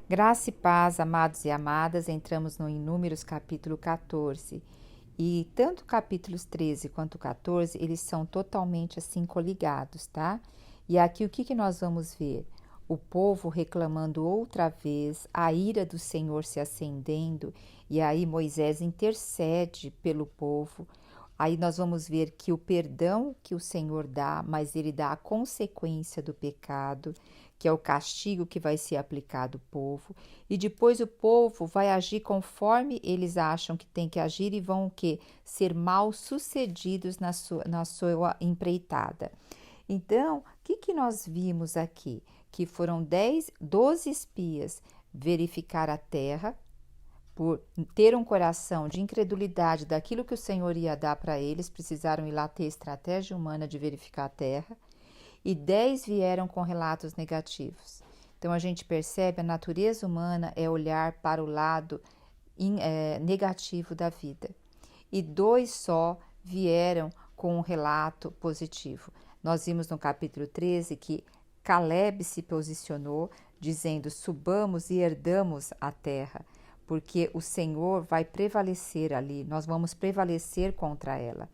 Graça e paz, amados e amadas, entramos no Números capítulo 14. E tanto capítulos 13 quanto 14, eles são totalmente assim coligados, tá? E aqui o que nós vamos ver? O povo reclamando outra vez, a ira do Senhor se acendendo, e aí Moisés intercede pelo povo. Aí nós vamos ver que o perdão que o Senhor dá, mas ele dá a consequência do pecado, que é o castigo que vai ser aplicado ao povo, e depois o povo vai agir conforme eles acham que tem que agir e vão o quê? Ser mal sucedidos na sua empreitada. Então, o que nós vimos aqui? Que foram 12 espias verificar a terra, por ter um coração de incredulidade daquilo que o Senhor ia dar para eles, precisaram ir lá ter estratégia humana de verificar a terra, e 10 vieram com relatos negativos. Então a gente percebe a natureza humana é olhar para o lado negativo da vida. E 2 só vieram com um relato positivo. Nós vimos no capítulo 13 que Caleb se posicionou dizendo: subamos e herdamos a terra, porque o Senhor vai prevalecer ali, nós vamos prevalecer contra ela.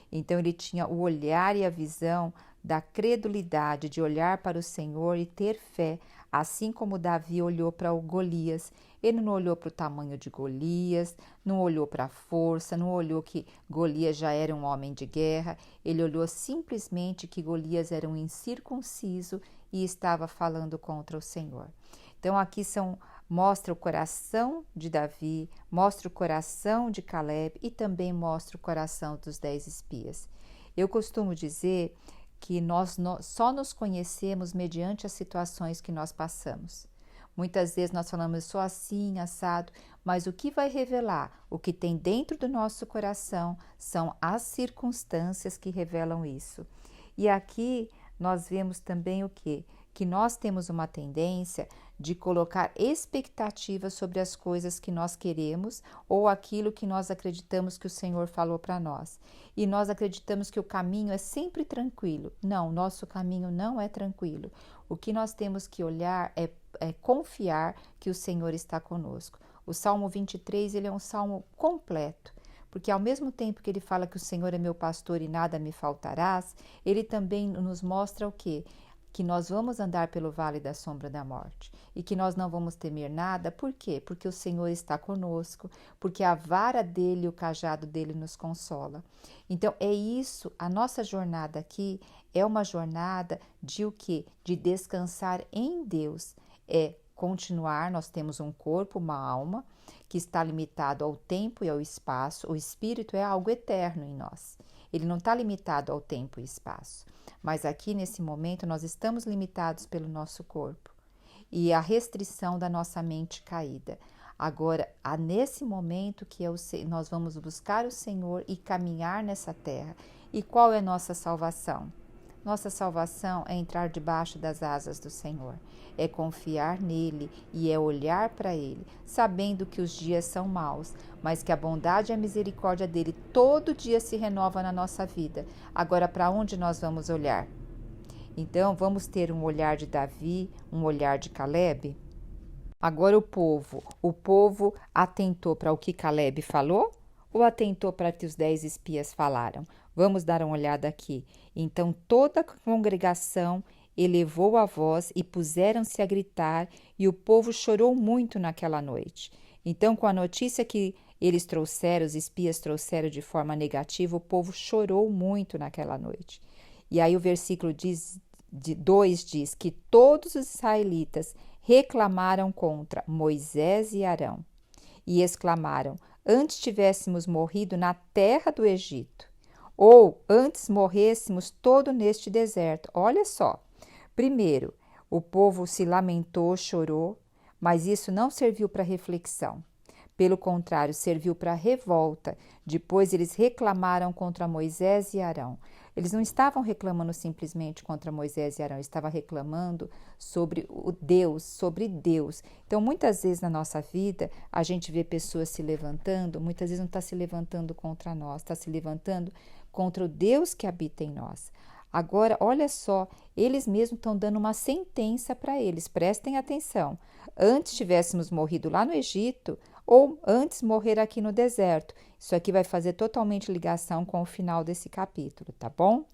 Então ele tinha o olhar e a visão da credulidade, de olhar para o Senhor e ter fé, assim como Davi olhou para o Golias. Ele não olhou para o tamanho de Golias, não olhou para a força, não olhou que Golias já era um homem de guerra, ele olhou simplesmente que Golias era um incircunciso e estava falando contra o Senhor. Então aqui mostra o coração de Davi, mostra o coração de Caleb e também mostra o coração dos 10 espias. Eu costumo dizer que nós só nos conhecemos mediante as situações que nós passamos. Muitas vezes nós falamos, eu sou assim, assado, mas o que vai revelar o que tem dentro do nosso coração são as circunstâncias que revelam isso. E aqui nós vemos também o quê? Que nós temos uma tendência de colocar expectativas sobre as coisas que nós queremos ou aquilo que nós acreditamos que o Senhor falou para nós. E nós acreditamos que o caminho é sempre tranquilo. Não, nosso caminho não é tranquilo. O que nós temos que olhar é confiar que o Senhor está conosco. O Salmo 23, ele é um salmo completo. Porque ao mesmo tempo que ele fala que o Senhor é meu pastor e nada me faltarás, ele também nos mostra o quê? Que nós vamos andar pelo vale da sombra da morte e que nós não vamos temer nada. Por quê? Porque o Senhor está conosco, porque a vara dele e o cajado dele nos consola. Então é isso, a nossa jornada aqui é uma jornada de o quê? De descansar em Deus. É continuar, nós temos um corpo, uma alma, que está limitado ao tempo e ao espaço. O espírito é algo eterno em nós. Ele não está limitado ao tempo e espaço. Mas aqui nesse momento nós estamos limitados pelo nosso corpo e a restrição da nossa mente caída. Agora, nesse momento que nós vamos buscar o Senhor e caminhar nessa terra. E qual é nossa salvação? Nossa salvação é entrar debaixo das asas do Senhor, é confiar nele e é olhar para ele, sabendo que os dias são maus, mas que a bondade e a misericórdia dele todo dia se renova na nossa vida. Agora, para onde nós vamos olhar? Então, vamos ter um olhar de Davi, um olhar de Caleb? Agora o povo atentou para o que Caleb falou ou atentou para o que os 10 espias falaram? Vamos dar uma olhada aqui. Então toda a congregação elevou a voz e puseram-se a gritar, e o povo chorou muito naquela noite. Então, com a notícia que eles trouxeram, os espias trouxeram de forma negativa, o povo chorou muito naquela noite. E aí o versículo 2 diz que todos os israelitas reclamaram contra Moisés e Arão e exclamaram: antes tivéssemos morrido na terra do Egito, ou antes morrêssemos todo neste deserto. Olha só, primeiro, o povo se lamentou, chorou, mas isso não serviu para reflexão. Pelo contrário, serviu para revolta. Depois eles reclamaram contra Moisés e Arão. Eles não estavam reclamando simplesmente contra Moisés e Arão, estavam reclamando sobre sobre Deus. Então, muitas vezes na nossa vida, a gente vê pessoas se levantando, muitas vezes não está se levantando contra nós, está se levantando contra o Deus que habita em nós. Agora, olha só, eles mesmos estão dando uma sentença para eles, prestem atenção. Antes tivéssemos morrido lá no Egito ou antes morrer aqui no deserto. Isso aqui vai fazer totalmente ligação com o final desse capítulo, tá bom?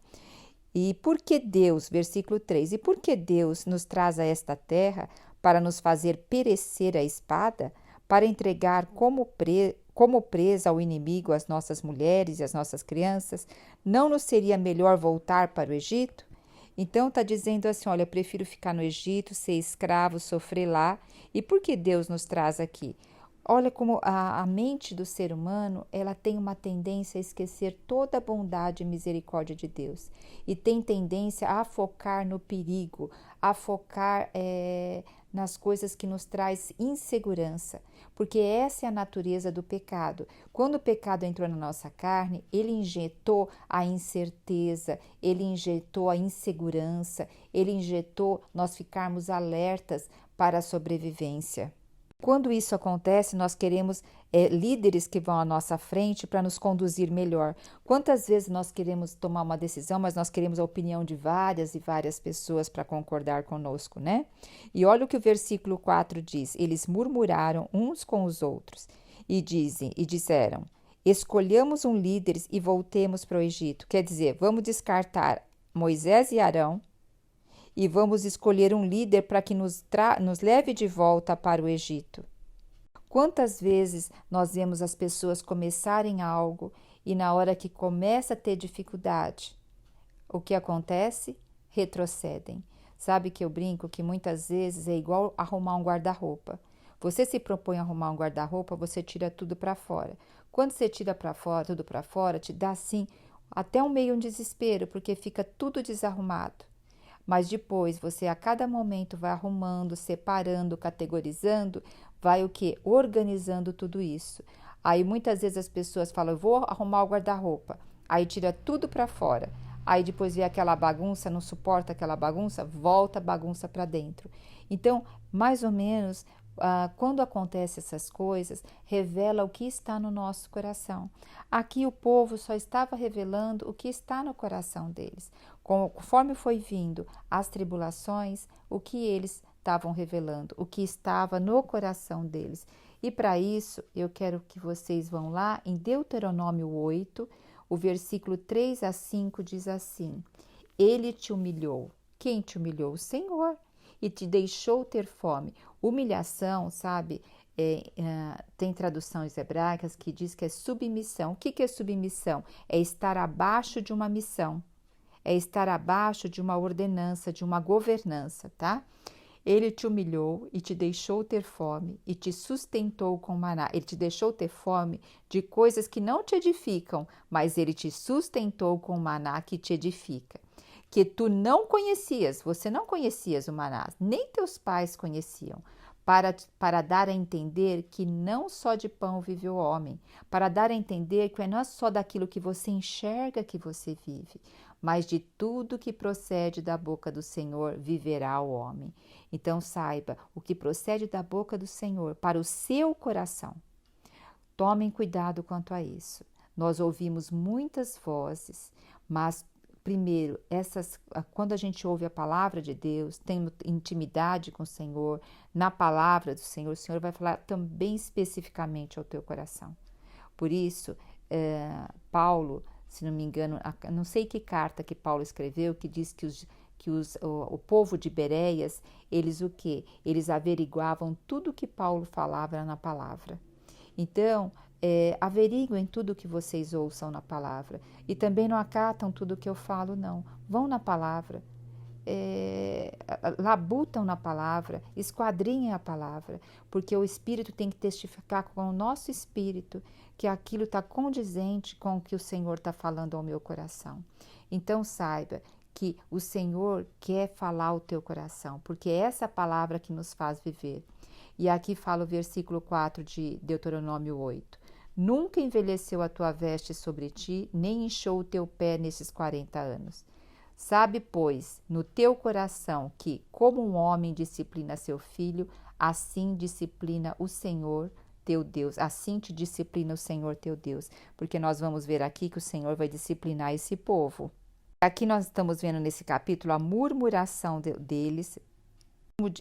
E por que Deus, versículo 3, e por que Deus nos traz a esta terra para nos fazer perecer a espada, para entregar como presa ao inimigo as nossas mulheres e as nossas crianças? Não nos seria melhor voltar para o Egito? Então está dizendo assim, olha, eu prefiro ficar no Egito, ser escravo, sofrer lá. E por que Deus nos traz aqui? Olha como a mente do ser humano, ela tem uma tendência a esquecer toda a bondade e misericórdia de Deus. E tem tendência a focar no perigo, a focar nas coisas que nos traz insegurança. Porque essa é a natureza do pecado. Quando o pecado entrou na nossa carne, ele injetou a incerteza, ele injetou a insegurança, ele injetou nós ficarmos alertas para a sobrevivência. Quando isso acontece, nós queremos líderes que vão à nossa frente para nos conduzir melhor. Quantas vezes nós queremos tomar uma decisão, mas nós queremos a opinião de várias e várias pessoas para concordar conosco, né? E olha o que o versículo 4 diz: eles murmuraram uns com os outros e disseram: escolhamos um líder e voltemos para o Egito. Quer dizer, vamos descartar Moisés e Arão e vamos escolher um líder para que nos leve de volta para o Egito. Quantas vezes nós vemos as pessoas começarem algo e na hora que começa a ter dificuldade, o que acontece? Retrocedem. Sabe que eu brinco que muitas vezes é igual arrumar um guarda-roupa. Você se propõe a arrumar um guarda-roupa, você tira tudo para fora. Quando você tira tudo para fora, te dá assim até um desespero, porque fica tudo desarrumado. Mas depois você a cada momento vai arrumando, separando, categorizando, vai o quê? Organizando tudo isso. Aí muitas vezes as pessoas falam, eu vou arrumar o guarda-roupa. Aí tira tudo para fora. Aí depois vê aquela bagunça, não suporta aquela bagunça, volta a bagunça para dentro. Então, mais ou menos, quando acontecem essas coisas, revela o que está no nosso coração. Aqui o povo só estava revelando o que está no coração deles. Conforme foi vindo as tribulações, o que eles estavam revelando, o que estava no coração deles. E para isso, eu quero que vocês vão lá em Deuteronômio 8, o versículo 3 a 5 diz assim: ele te humilhou. Quem te humilhou? O Senhor. E te deixou ter fome. Humilhação, sabe? Tem traduções hebraicas que diz que é submissão. O que é submissão? É estar abaixo de uma missão. É estar abaixo de uma ordenança, de uma governança, tá? Ele te humilhou e te deixou ter fome e te sustentou com maná. Ele te deixou ter fome de coisas que não te edificam, mas ele te sustentou com maná que te edifica. Que tu não conhecias, você não conhecias o maná, nem teus pais conheciam, para dar a entender que não só de pão vive o homem, para dar a entender que não é só daquilo que você enxerga que você vive, mas de tudo que procede da boca do Senhor viverá o homem. Então saiba, o que procede da boca do Senhor para o seu coração. Tomem cuidado quanto a isso. Nós ouvimos muitas vozes, mas primeiro, quando a gente ouve a palavra de Deus, tem intimidade com o Senhor, na palavra do Senhor, o Senhor vai falar também especificamente ao teu coração. Por isso, Paulo, se não me engano, não sei que carta que Paulo escreveu, que diz que o povo de Bereias, eles o quê? Eles averiguavam tudo que Paulo falava na palavra. Então, averiguem tudo que vocês ouçam na palavra. E também não acatam tudo que eu falo, não. Vão na palavra, labutam na palavra, esquadrinhem a palavra, porque o Espírito tem que testificar com o nosso Espírito que aquilo está condizente com o que o Senhor está falando ao meu coração. Então, saiba que o Senhor quer falar ao teu coração, porque é essa palavra que nos faz viver. E aqui fala o versículo 4 de Deuteronômio 8. Nunca envelheceu a tua veste sobre ti, nem inchou o teu pé nesses 40 anos. Sabe, pois, no teu coração que, como um homem disciplina seu filho, assim disciplina o Senhor teu Deus. Assim te disciplina o Senhor teu Deus. Porque nós vamos ver aqui que o Senhor vai disciplinar esse povo. Aqui nós estamos vendo nesse capítulo a murmuração deles.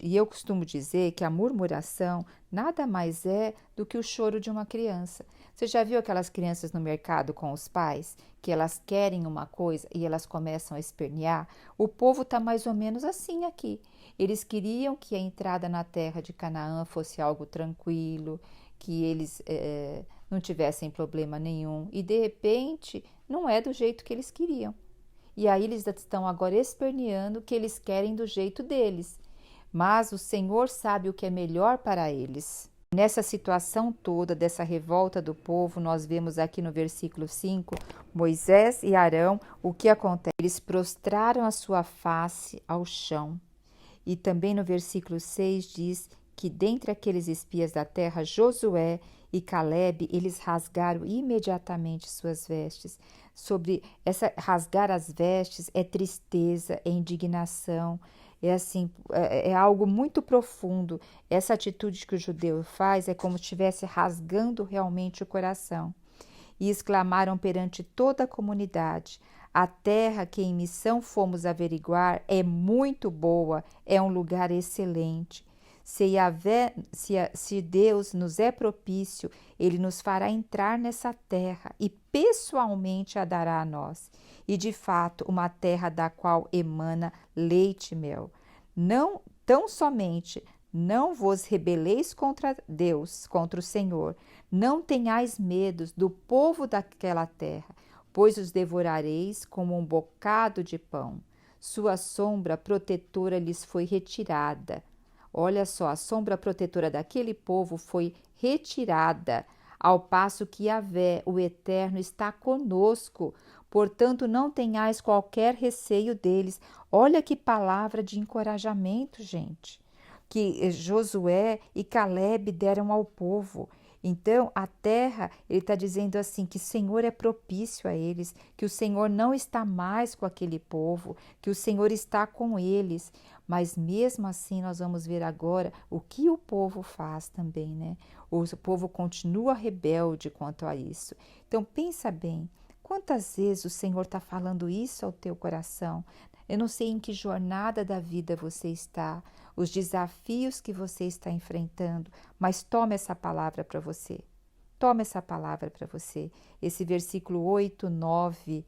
E eu costumo dizer que a murmuração nada mais é do que o choro de uma criança. Você já viu aquelas crianças no mercado com os pais, que elas querem uma coisa e elas começam a espernear? O povo está mais ou menos assim aqui. Eles queriam que a entrada na terra de Canaã fosse algo tranquilo, que eles não tivessem problema nenhum. E de repente, não é do jeito que eles queriam. E aí eles estão agora esperneando que eles querem do jeito deles. Mas o Senhor sabe o que é melhor para eles. Nessa situação toda, dessa revolta do povo, nós vemos aqui no versículo 5, Moisés e Arão, o que acontece? Eles prostraram a sua face ao chão. E também no versículo 6 diz que dentre aqueles espias da terra, Josué e Calebe, eles rasgaram imediatamente suas vestes. Sobre essa rasgar as vestes é tristeza, é indignação, é assim, é algo muito profundo. Essa atitude que o judeu faz é como se estivesse rasgando realmente o coração. E exclamaram perante toda a comunidade: a terra que em missão fomos averiguar é muito boa, é um lugar excelente. Se Deus nos é propício, Ele nos fará entrar nessa terra e pessoalmente a dará a nós. E de fato, uma terra da qual emana leite e mel. Não tão somente não vos rebeleis contra Deus, contra o Senhor. Não tenhais medos do povo daquela terra, pois os devorareis como um bocado de pão. Sua sombra protetora lhes foi retirada. Olha só, a sombra protetora daquele povo foi retirada, ao passo que Yahvé, o Eterno, está conosco. Portanto, não tenhais qualquer receio deles. Olha que palavra de encorajamento, gente, que Josué e Calebe deram ao povo. Então, a terra, ele está dizendo assim, que o Senhor é propício a eles, que o Senhor não está mais com aquele povo, que o Senhor está com eles. Mas mesmo assim, nós vamos ver agora o que o povo faz também, né? O povo continua rebelde quanto a isso. Então, pensa bem, quantas vezes o Senhor está falando isso ao teu coração? Eu não sei em que jornada da vida você está, os desafios que você está enfrentando, mas tome essa palavra para você. Tome essa palavra para você. Esse versículo 8, 9,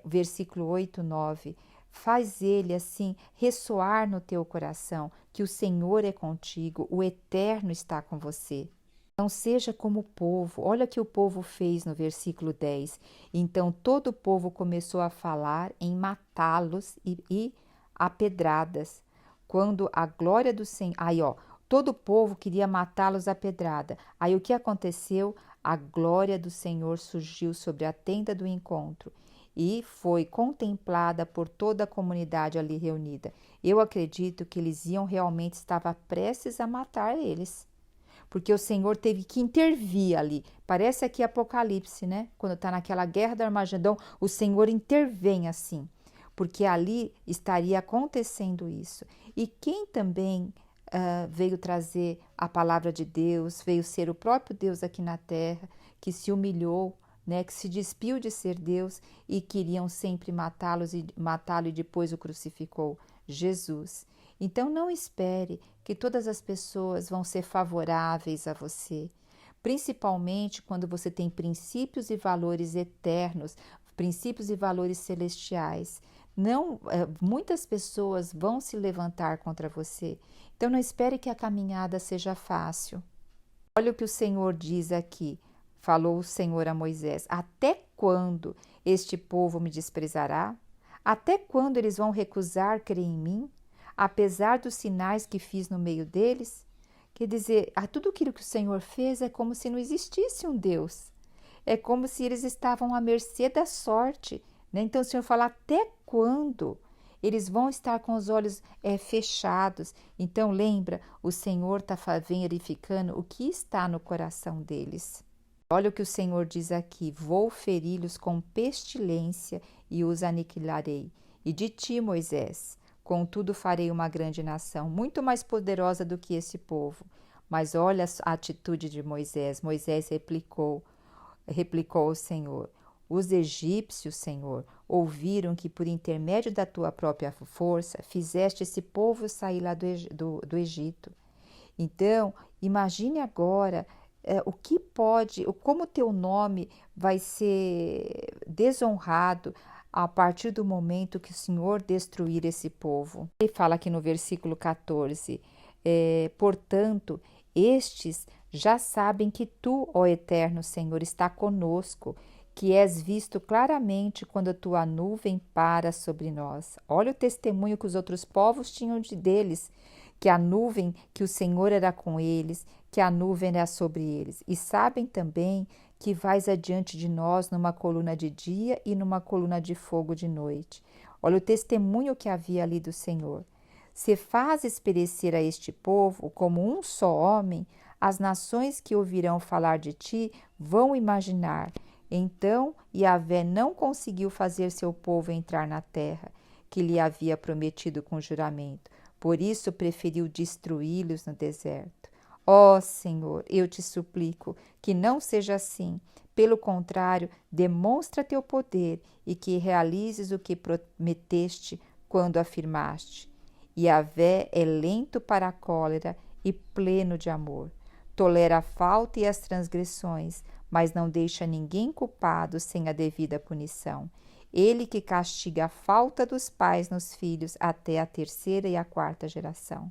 versículo 8, 9, faz ele assim ressoar no teu coração que o Senhor é contigo, o Eterno está com você. Não seja como o povo. Olha o que o povo fez no versículo 10. Então todo o povo começou a falar em matá-los e a pedradas. Quando a glória do Senhor... Aí, ó, todo o povo queria matá-los a pedrada. Aí o que aconteceu? A glória do Senhor surgiu sobre a tenda do encontro e foi contemplada por toda a comunidade ali reunida. Eu acredito que eles iam realmente, estava prestes a matar eles. Porque o Senhor teve que intervir ali. Parece aqui Apocalipse, né? Quando está naquela guerra do Armagedão, o Senhor intervém assim, porque ali estaria acontecendo isso. E quem também veio trazer a palavra de Deus, veio ser o próprio Deus aqui na terra, que se humilhou, né? Que se despiu de ser Deus e queriam sempre matá-lo e depois o crucificou, Jesus. Então não espere que todas as pessoas vão ser favoráveis a você, principalmente quando você tem princípios e valores eternos, princípios e valores celestiais. Não, muitas pessoas vão se levantar contra você. Então não espere que a caminhada seja fácil. Olha o que o Senhor diz aqui. Falou o Senhor a Moisés: até quando este povo me desprezará? Até quando eles vão recusar crer em mim? Apesar dos sinais que fiz no meio deles? Quer dizer, tudo aquilo que o Senhor fez é como se não existisse um Deus. É como se eles estavam à mercê da sorte, né? Então o Senhor fala, até quando? Eles vão estar com os olhos fechados. Então lembra, o Senhor está verificando o que está no coração deles. Olha o que o Senhor diz aqui: vou feri-los com pestilência e os aniquilarei. E de ti, Moisés, contudo farei uma grande nação, muito mais poderosa do que esse povo. Mas olha a atitude de Moisés. Moisés replicou ao Senhor: Os egípcios, Senhor, ouviram que por intermédio da tua própria força fizeste esse povo sair lá do Egito. Então, imagine agora como o teu nome vai ser desonrado a partir do momento que o Senhor destruir esse povo. Ele fala aqui no versículo 14, portanto, estes já sabem que tu, ó Eterno Senhor, está conosco, que és visto claramente quando a tua nuvem para sobre nós. Olha o testemunho que os outros povos tinham deles, que a nuvem, que o Senhor era com eles, que a nuvem era sobre eles. E sabem também que vais adiante de nós numa coluna de dia e numa coluna de fogo de noite. Olha o testemunho que havia ali do Senhor. Se fazes perecer a este povo como um só homem, as nações que ouvirão falar de ti vão imaginar. Então Yahvé não conseguiu fazer seu povo entrar na terra que lhe havia prometido com juramento. Por isso preferiu destruí-los no deserto. Ó Senhor, eu te suplico que não seja assim. Pelo contrário, demonstra teu poder e que realizes o que prometeste quando afirmaste. Yahvé é lento para a cólera e pleno de amor. Tolera a falta e as transgressões, mas não deixa ninguém culpado sem a devida punição. Ele que castiga a falta dos pais nos filhos até a terceira e a quarta geração.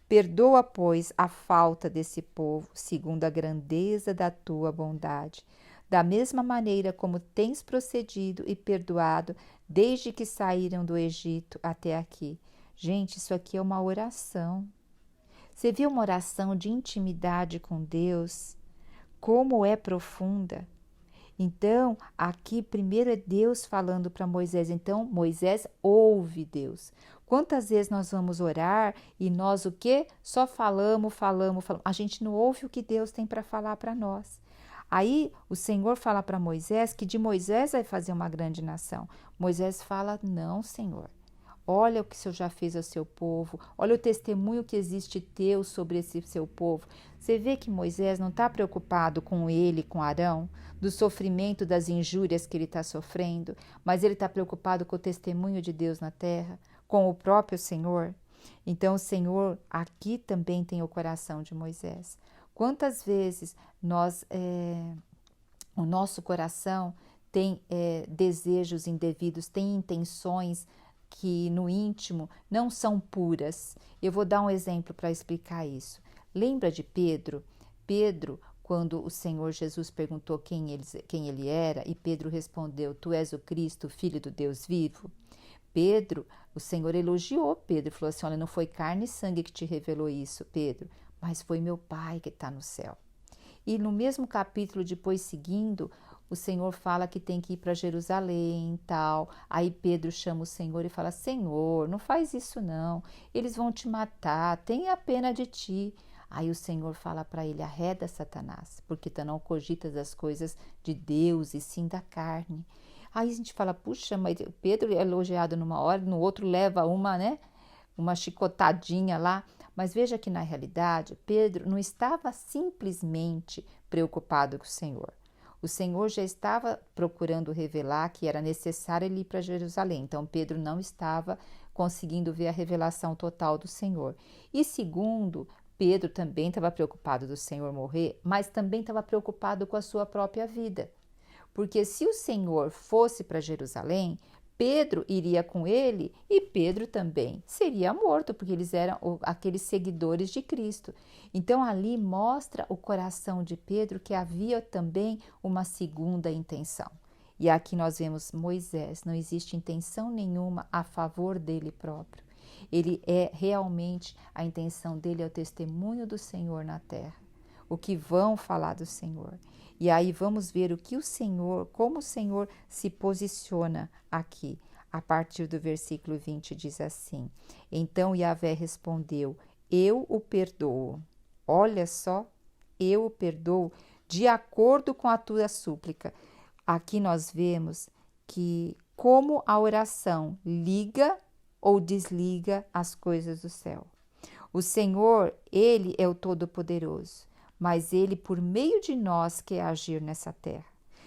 Perdoa, pois, a falta desse povo, segundo a grandeza da tua bondade, da mesma maneira como tens procedido e perdoado desde que saíram do Egito até aqui. Gente, isso aqui é uma oração. Você viu uma oração de intimidade com Deus? Como é profunda. Então, aqui primeiro é Deus falando para Moisés. Então, Moisés ouve Deus. Quantas vezes nós vamos orar e nós o quê? Só falamos. A gente não ouve o que Deus tem para falar para nós. Aí o Senhor fala para Moisés que de Moisés vai fazer uma grande nação. Moisés fala, não, Senhor. Olha o que o Senhor já fez ao seu povo, olha o testemunho que existe teu sobre esse seu povo. Você vê que Moisés não está preocupado com ele, com Arão, do sofrimento, das injúrias que ele está sofrendo, mas ele está preocupado com o testemunho de Deus na terra, com o próprio Senhor. Então o Senhor aqui também tem o coração de Moisés. Quantas vezes o nosso coração tem desejos indevidos, tem intenções que no íntimo não são puras. Eu vou dar um exemplo para explicar isso. Lembra de Pedro? Pedro, quando o Senhor Jesus perguntou quem ele era, e Pedro respondeu, tu és o Cristo, filho do Deus vivo. Pedro, o Senhor elogiou Pedro, falou assim, olha, não foi carne e sangue que te revelou isso, Pedro, mas foi meu Pai que está no céu. E no mesmo capítulo, depois seguindo, o Senhor fala que tem que ir para Jerusalém e tal. Aí Pedro chama o Senhor e fala, Senhor, não faz isso não, eles vão te matar, tenha pena de ti. Aí o Senhor fala para ele, arreda Satanás, porque tu não cogitas as coisas de Deus e sim da carne. Aí a gente fala, puxa, mas Pedro é elogiado numa hora, no outro leva uma chicotadinha lá. Mas veja que na realidade, Pedro não estava simplesmente preocupado com o Senhor. O Senhor já estava procurando revelar que era necessário ele ir para Jerusalém. Então, Pedro não estava conseguindo ver a revelação total do Senhor. E segundo, Pedro também estava preocupado do Senhor morrer, mas também estava preocupado com a sua própria vida. Porque se o Senhor fosse para Jerusalém, Pedro iria com ele e Pedro também seria morto, porque eles eram aqueles seguidores de Cristo. Então ali mostra o coração de Pedro que havia também uma segunda intenção. E aqui nós vemos Moisés, não existe intenção nenhuma a favor dele próprio. Ele realmente, a intenção dele é o testemunho do Senhor na terra, o que vão falar do Senhor. E aí vamos ver como o Senhor se posiciona aqui. A partir do versículo 20 diz assim, então Yahvé respondeu, eu o perdoo. Olha só, eu o perdoo de acordo com a tua súplica. Aqui nós vemos que como a oração liga ou desliga as coisas do céu. O Senhor, Ele é o Todo-Poderoso, mas Ele, por meio de nós, quer agir nessa terra.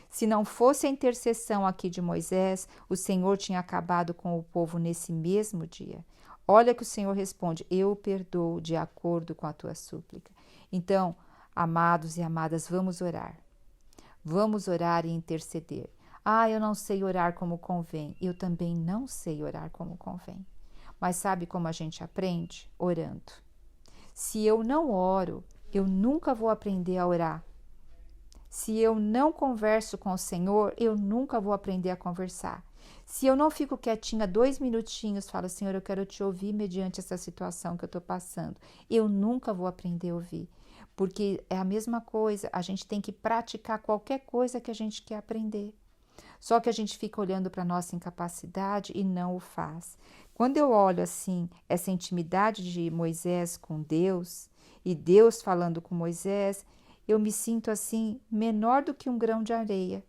Se não fosse a intercessão aqui de Moisés, o Senhor tinha acabado com o povo nesse mesmo dia. Olha que o Senhor responde: eu perdoo de acordo com a tua súplica. Então, amados e amadas, vamos orar. Vamos orar e interceder. Eu não sei orar como convém. Eu também não sei orar como convém. Mas sabe como a gente aprende? Orando. Se eu não oro, eu nunca vou aprender a orar. Se eu não converso com o Senhor, eu nunca vou aprender a conversar. Se eu não fico quietinha 2 minutinhos, falo: Senhor, eu quero te ouvir mediante essa situação que eu estou passando, eu nunca vou aprender a ouvir. Porque é a mesma coisa, a gente tem que praticar qualquer coisa que a gente quer aprender. Só que a gente fica olhando para a nossa incapacidade e não o faz. Quando eu olho assim, essa intimidade de Moisés com Deus, e Deus falando com Moisés, eu me sinto assim, menor do que um grão de areia.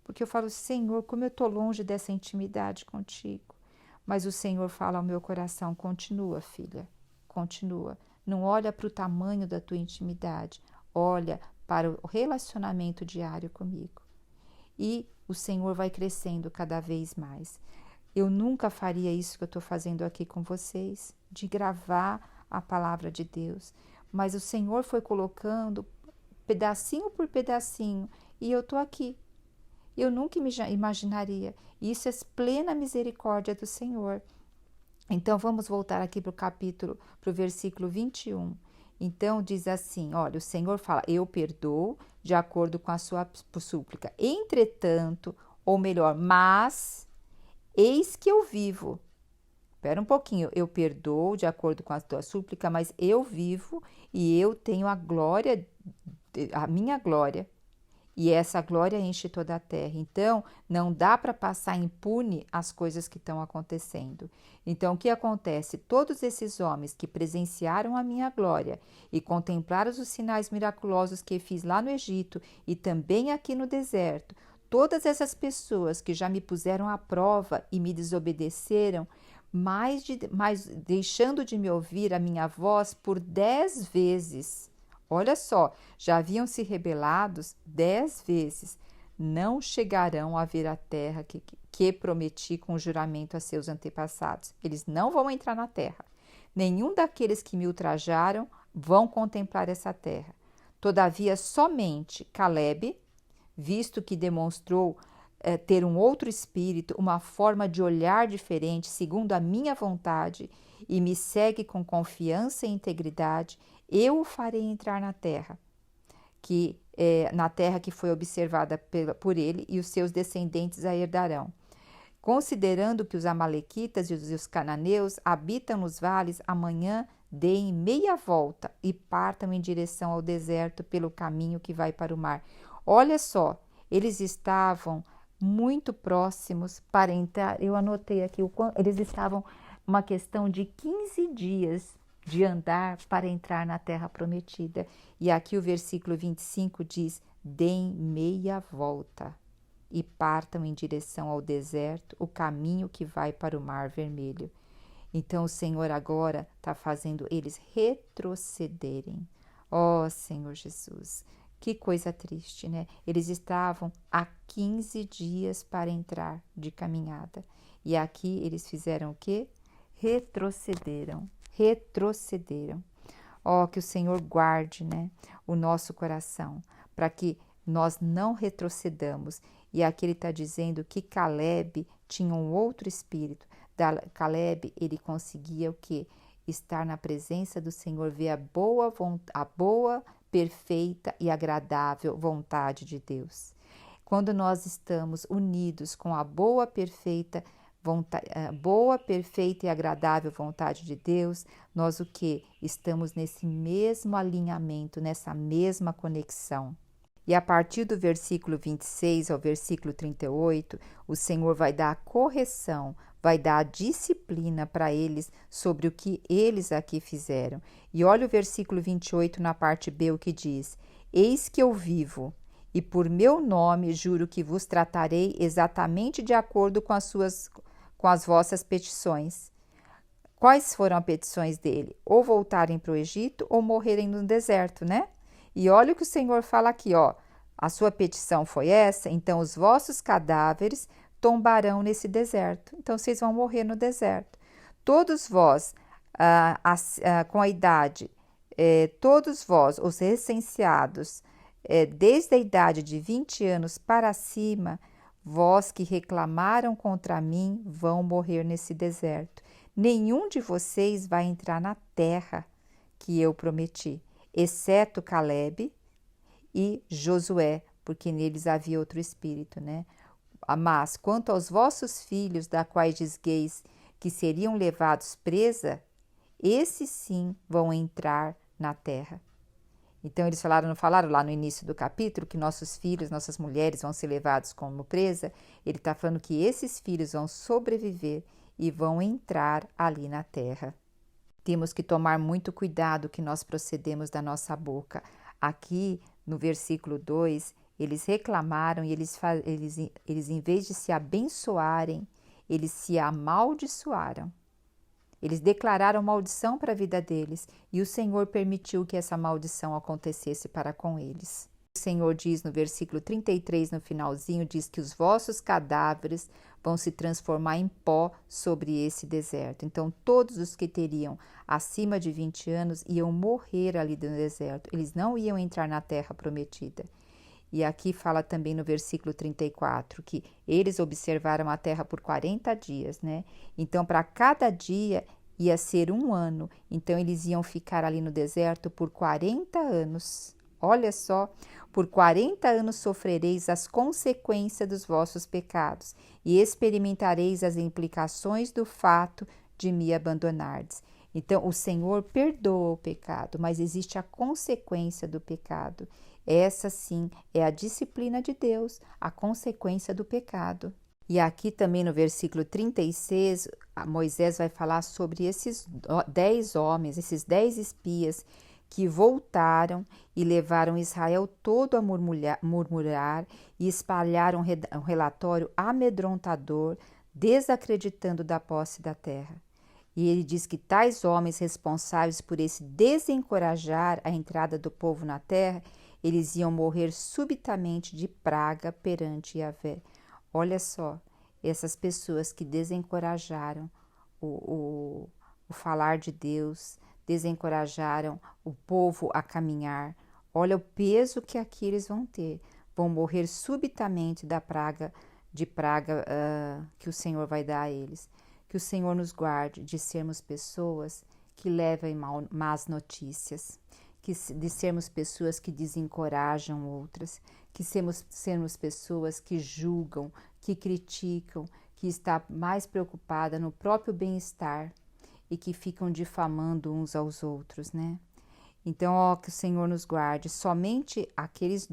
Porque eu falo: Senhor, como eu estou longe dessa intimidade contigo. Mas o Senhor fala ao meu coração: continua, filha, continua. Não olha para o tamanho da tua intimidade, olha para o relacionamento diário comigo. E o Senhor vai crescendo cada vez mais. Eu nunca faria isso que eu estou fazendo aqui com vocês, de gravar a palavra de Deus. Mas o Senhor foi colocando pedacinho por pedacinho e eu estou aqui. Eu nunca imaginaria. Isso é plena misericórdia do Senhor. Então, vamos voltar aqui para o versículo 21. Então, diz assim, olha, o Senhor fala: eu perdoo de acordo com a sua súplica. Entretanto, ou melhor, mas, eis que eu vivo. Espera um pouquinho, eu perdoo de acordo com a tua súplica, mas eu vivo e eu tenho a glória, a minha glória. E essa glória enche toda a terra. Então, não dá para passar impune as coisas que estão acontecendo. Então, o que acontece? Todos esses homens que presenciaram a minha glória e contemplaram os sinais miraculosos que fiz lá no Egito e também aqui no deserto, todas essas pessoas que já me puseram à prova e me desobedeceram, mas deixando de me ouvir a minha voz por 10 vezes. Olha só, já haviam se rebelados 10 vezes. Não chegarão a ver a terra que prometi com juramento a seus antepassados. Eles não vão entrar na terra. Nenhum daqueles que me ultrajaram vão contemplar essa terra. Todavia, somente Caleb, visto que demonstrou ter um outro espírito, uma forma de olhar diferente, segundo a minha vontade, e me segue com confiança e integridade, eu o farei entrar na terra, na terra que foi observada por ele, e os seus descendentes a herdarão. Considerando que os amalequitas e os cananeus habitam nos vales, amanhã deem meia volta e partam em direção ao deserto pelo caminho que vai para o mar. Olha só, eles estavam muito próximos para entrar. Eu anotei aqui, eles estavam uma questão de 15 dias de andar para entrar na terra prometida. E aqui o versículo 25 diz: deem meia volta e partam em direção ao deserto, o caminho que vai para o Mar Vermelho. Então o Senhor agora está fazendo eles retrocederem. Ó Senhor Jesus, que coisa triste, né? Eles estavam há 15 dias para entrar de caminhada. E aqui eles fizeram o quê? Retrocederam. Ó, que o Senhor guarde, né, o nosso coração, para que nós não retrocedamos. E aqui ele está dizendo que Caleb tinha um outro espírito. Caleb, ele conseguia o quê? Estar na presença do Senhor, ver a boa, perfeita e agradável vontade de Deus. Quando nós estamos unidos com a boa, perfeita e agradável vontade de Deus, nós o que? Estamos nesse mesmo alinhamento, nessa mesma conexão. E a partir do versículo 26 ao versículo 38, o Senhor vai dar a correção, vai dar a disciplina para eles sobre o que eles aqui fizeram. E olha o versículo 28 na parte B, o que diz: eis que eu vivo, e por meu nome juro que vos tratarei exatamente de acordo com as vossas petições. Quais foram as petições dele? Ou voltarem para o Egito ou morrerem no deserto, né? E olha o que o Senhor fala aqui, ó. A sua petição foi essa, então os vossos cadáveres tombarão nesse deserto. Então vocês vão morrer no deserto. Todos vós, com a idade, todos vós, os recenseados, desde a idade de 20 anos para cima, vós que reclamaram contra mim, vão morrer nesse deserto. Nenhum de vocês vai entrar na terra que eu prometi, exceto Calebe e Josué, porque neles havia outro espírito, né? Mas quanto aos vossos filhos, da quais dizgueis que seriam levados presa, esses sim vão entrar na terra. Então eles não falaram lá no início do capítulo que nossos filhos, nossas mulheres vão ser levados como presa? Ele está falando que esses filhos vão sobreviver e vão entrar ali na terra. Temos que tomar muito cuidado que nós procedemos da nossa boca. Aqui no versículo 2, eles reclamaram e eles em vez de se abençoarem, eles se amaldiçoaram. Eles declararam maldição para a vida deles e o Senhor permitiu que essa maldição acontecesse para com eles. O Senhor diz no versículo 33, no finalzinho, diz que os vossos cadáveres vão se transformar em pó sobre esse deserto. Então, todos os que teriam acima de 20 anos iam morrer ali no deserto. Eles não iam entrar na terra prometida. E aqui fala também no versículo 34 que eles observaram a terra por 40 dias, né? Então, para cada dia ia ser 1 ano. Então, eles iam ficar ali no deserto por 40 anos. Olha só, por 40 anos sofrereis as consequências dos vossos pecados e experimentareis as implicações do fato de me abandonardes. Então, o Senhor perdoa o pecado, mas existe a consequência do pecado. Essa sim é a disciplina de Deus, a consequência do pecado. E aqui também no versículo 36, Moisés vai falar sobre esses 10 homens, esses 10 espias que voltaram e levaram Israel todo a murmurar e espalharam um relatório amedrontador, desacreditando da posse da terra. E ele diz que tais homens responsáveis por esse desencorajar a entrada do povo na terra, eles iam morrer subitamente de praga perante Yahvé. Olha só, essas pessoas que desencorajaram o falar de Deus, desencorajaram o povo a caminhar. Olha o peso que aqui eles vão ter. Vão morrer subitamente da praga, que o Senhor vai dar a eles. Que o Senhor nos guarde de sermos pessoas que levem más notícias, de sermos pessoas que desencorajam outras, que sermos pessoas que julgam, que criticam, que está mais preocupada no próprio bem-estar e que ficam difamando uns aos outros, né? Então, que o Senhor nos guarde. Somente aqueles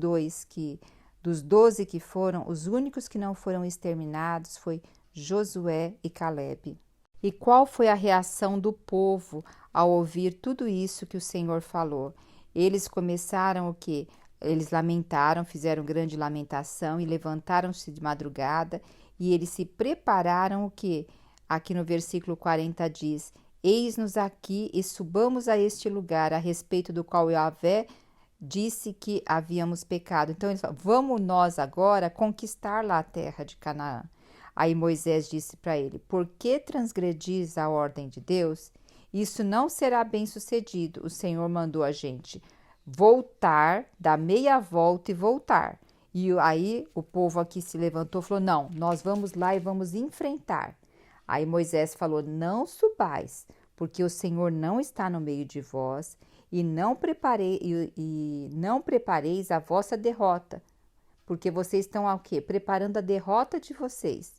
dos 12 que foram, os únicos que não foram exterminados foi Josué e Calebe. E qual foi a reação do povo ao ouvir tudo isso que o Senhor falou? Eles começaram o quê? Eles lamentaram, fizeram grande lamentação e levantaram-se de madrugada e eles se prepararam o quê? Aqui no versículo 40 diz: eis-nos aqui e subamos a este lugar, a respeito do qual Yahvé disse que havíamos pecado. Então eles falaram: vamos nós agora conquistar lá a terra de Canaã. Aí Moisés disse para ele: por que transgredis a ordem de Deus? Isso não será bem sucedido. O Senhor mandou a gente voltar, dar meia volta e voltar. E aí o povo aqui se levantou e falou: não, nós vamos lá e vamos enfrentar. Aí Moisés falou: não subais, porque o Senhor não está no meio de vós, e não prepareis a vossa derrota, porque vocês estão o quê? Preparando a derrota de vocês.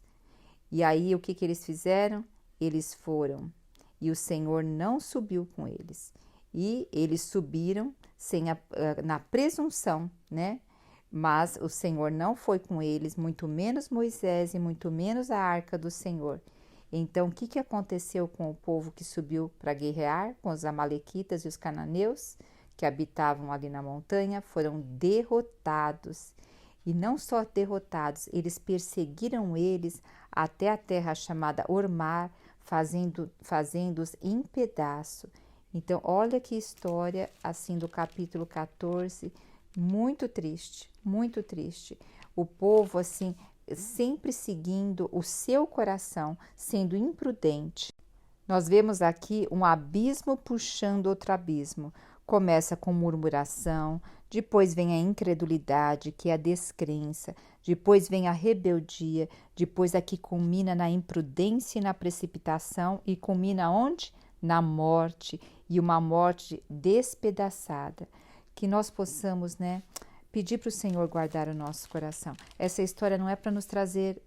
E aí o que eles fizeram? Eles foram, e o Senhor não subiu com eles. E eles subiram na presunção, né? Mas o Senhor não foi com eles, muito menos Moisés e muito menos a arca do Senhor. Então, o que aconteceu com o povo que subiu para guerrear com os amalequitas e os cananeus que habitavam ali na montanha? Foram derrotados. E não só derrotados, eles perseguiram eles até a terra chamada Ormar, fazendo-os em pedaço. Então, olha que história, assim, do capítulo 14, Muito triste, muito triste. O povo, assim, sempre seguindo o seu coração, sendo imprudente. Nós vemos aqui um abismo puxando outro abismo. Começa com murmuração, depois vem a incredulidade, que é a descrença, depois vem a rebeldia, depois aqui culmina na imprudência e na precipitação e culmina onde? Na morte, e uma morte despedaçada. Que nós possamos, né, pedir para o Senhor guardar o nosso coração. Essa história não é para nos trazer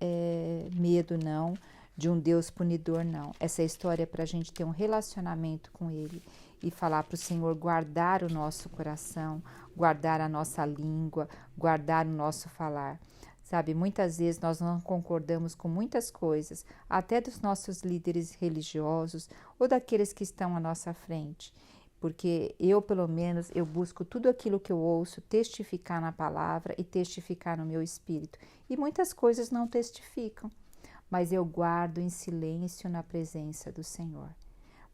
medo, não, de um Deus punidor, não. Essa história é para a gente ter um relacionamento com Ele e falar para o Senhor guardar o nosso coração, guardar a nossa língua, guardar o nosso falar. Sabe, muitas vezes nós não concordamos com muitas coisas, até dos nossos líderes religiosos ou daqueles que estão à nossa frente. Porque eu, pelo menos, eu busco tudo aquilo que eu ouço testificar na palavra e testificar no meu espírito. E muitas coisas não testificam, mas eu guardo em silêncio na presença do Senhor.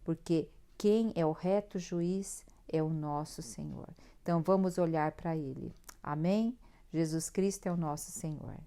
Porque quem é o reto juiz é o nosso Senhor. Então vamos olhar para Ele. Amém? Jesus Cristo é o nosso Senhor.